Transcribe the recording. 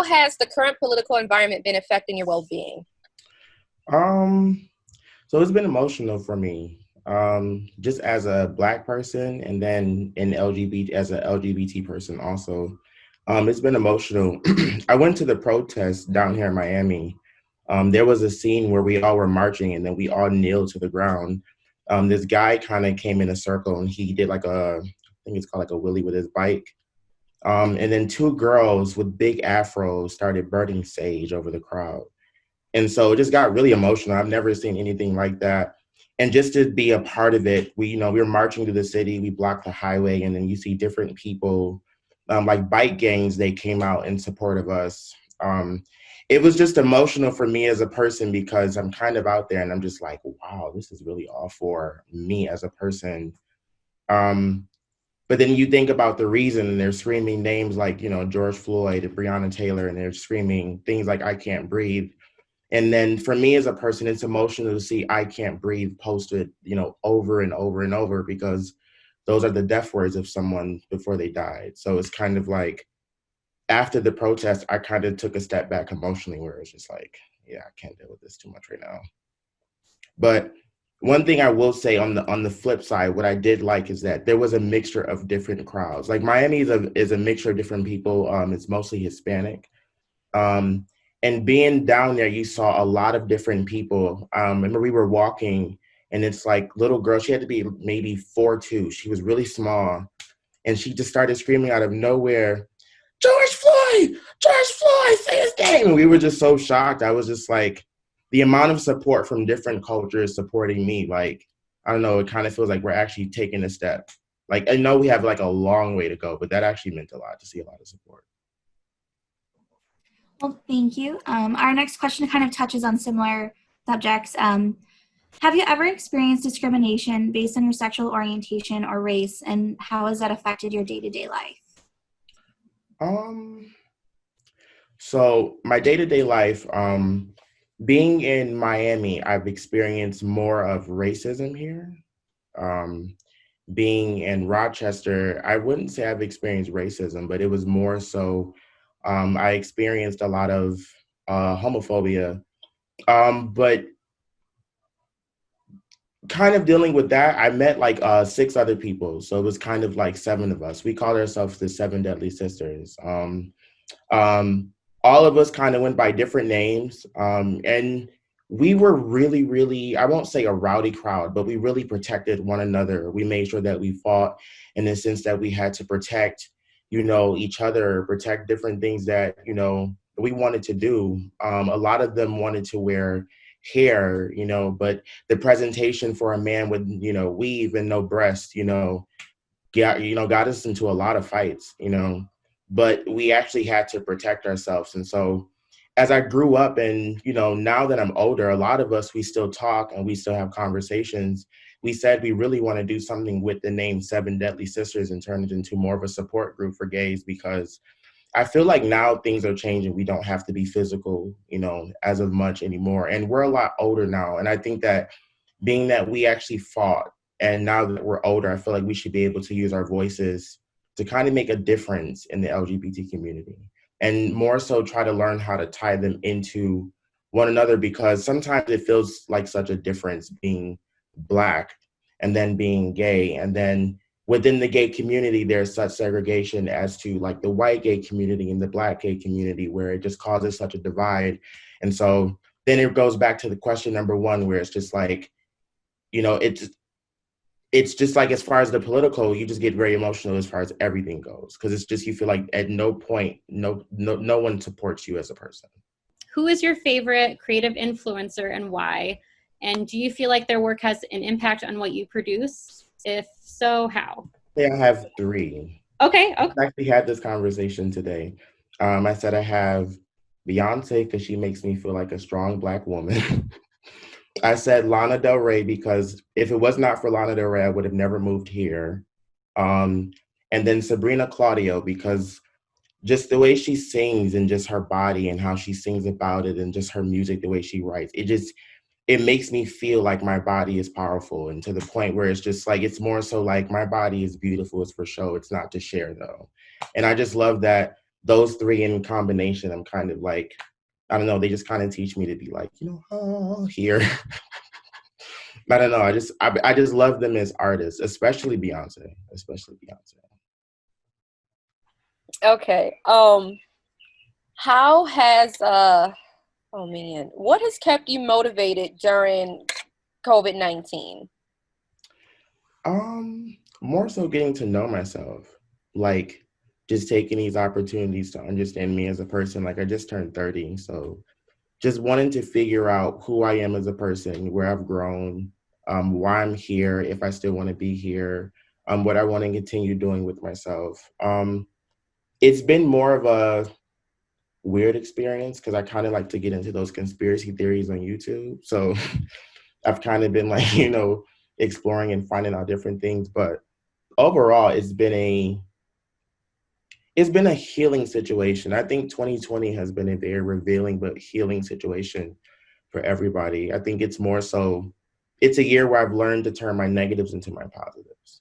has the current political environment been affecting your well-being? Um, so it's been emotional for me. Just as a Black person and then in LGBT as an LGBT person also. It's been emotional. I went to the protest down here in Miami. There was a scene where we all were marching and then we all kneeled to the ground. This guy kind of came in a circle and he did like I think it's called like a wheelie with his bike. And then two girls with big afros started burning sage over the crowd. And so it just got really emotional. I've never seen anything like that. And just to be a part of it, we were marching through the city, we blocked the highway, and then you see different people, like bike gangs, they came out in support of us. It was just emotional for me as a person because I'm kind of out there and I'm just like, wow, this is really all for me as a person. Um, but then you think about the reason and they're screaming names like, George Floyd and Breonna Taylor, and they're screaming things like I can't breathe. And then for me as a person, it's emotional to see I can't breathe posted, over and over and over because those are the death words of someone before they died. So it's kind of like after the protest, I kind of took a step back emotionally where it's just like, yeah, I can't deal with this too much right now. But one thing I will say on the flip side, what I did like is that there was a mixture of different crowds. Like Miami is a mixture of different people. It's mostly Hispanic. Um, and being down there, you saw a lot of different people. Remember we were walking and it's like little girl, she had to be maybe 4'2". She was really small. And she just started screaming out of nowhere, George Floyd, George Floyd, say his name. And we were just so shocked. I was just like, the amount of support from different cultures supporting me, like, I don't know, it kind of feels like we're actually taking a step. Like, I know we have like a long way to go, but that actually meant a lot to see a lot of support. Well, thank you. Our next question kind of touches on similar subjects. Have you ever experienced discrimination based on your sexual orientation or race, and how has that affected your day-to-day life? Um, so my day-to-day life, being in Miami, I've experienced more of racism here. Um, Being in Rochester, I wouldn't say I've experienced racism, but it was more so I experienced a lot of homophobia. But kind of dealing with that, I met like six other people. So it was kind of like seven of us. We called ourselves the Seven Deadly Sisters. Um, all of us kind of went by different names. And we were really, really, I won't say a rowdy crowd, but we really protected one another. We made sure that we fought in the sense that we had to protect, each other, protect different things that, we wanted to do. A lot of them wanted to wear hair, but the presentation for a man with, weave and no breast, got us into a lot of fights, but we actually had to protect ourselves. And so as I grew up and, now that I'm older, a lot of us, we still talk and we still have conversations. We said we really want to do something with the name Seven Deadly Sisters and turn it into more of a support group for gays because I feel like now things are changing. We don't have to be physical, as of much anymore. And we're a lot older now. And I think that being that we actually fought and now that we're older, I feel like we should be able to use our voices to kind of make a difference in the LGBT community and more so try to learn how to tie them into one another because sometimes it feels like such a difference being Black and then being gay. And then within the gay community, there's such segregation as to like the white gay community and the Black gay community where it just causes such a divide. And so then it goes back to the question number one, where it's just like, you know, it's just like as far as the political, you just get very emotional as far as everything goes because it's just you feel like at no point, no one supports you as a person. Who is your favorite creative influencer and why? And do you feel like their work has an impact on what you produce? If so, how? Yeah, I have three. Okay. I actually had this conversation today. I said I have Beyonce because she makes me feel like a strong Black woman. I said Lana Del Rey because if it was not for Lana Del Rey, I would have never moved here. Um, and then Sabrina Claudio because just the way she sings and just her body and how she sings about it and just her music, the way she writes, it makes me feel like my body is powerful and to the point where it's just like, it's more so like my body is beautiful, it's for show, it's not to share though. And I just love that those three in combination, I'm kind of like, I don't know, they just kind of teach me to be like, oh, here. I don't know. I just love them as artists, especially Beyonce. Okay. How has oh man, what has kept you motivated during COVID-19? More so getting to know myself, like just taking these opportunities to understand me as a person. Like I just turned 30, so just wanting to figure out who I am as a person, where I've grown, why I'm here, if I still want to be here, what I want to continue doing with myself. It's been more of a weird experience because I kind of like to get into those conspiracy theories on YouTube. So I've kind of been like, exploring and finding out different things. But overall, it's been a healing situation. I think 2020 has been a very revealing but healing situation for everybody. I think it's more so, it's a year where I've learned to turn my negatives into my positives.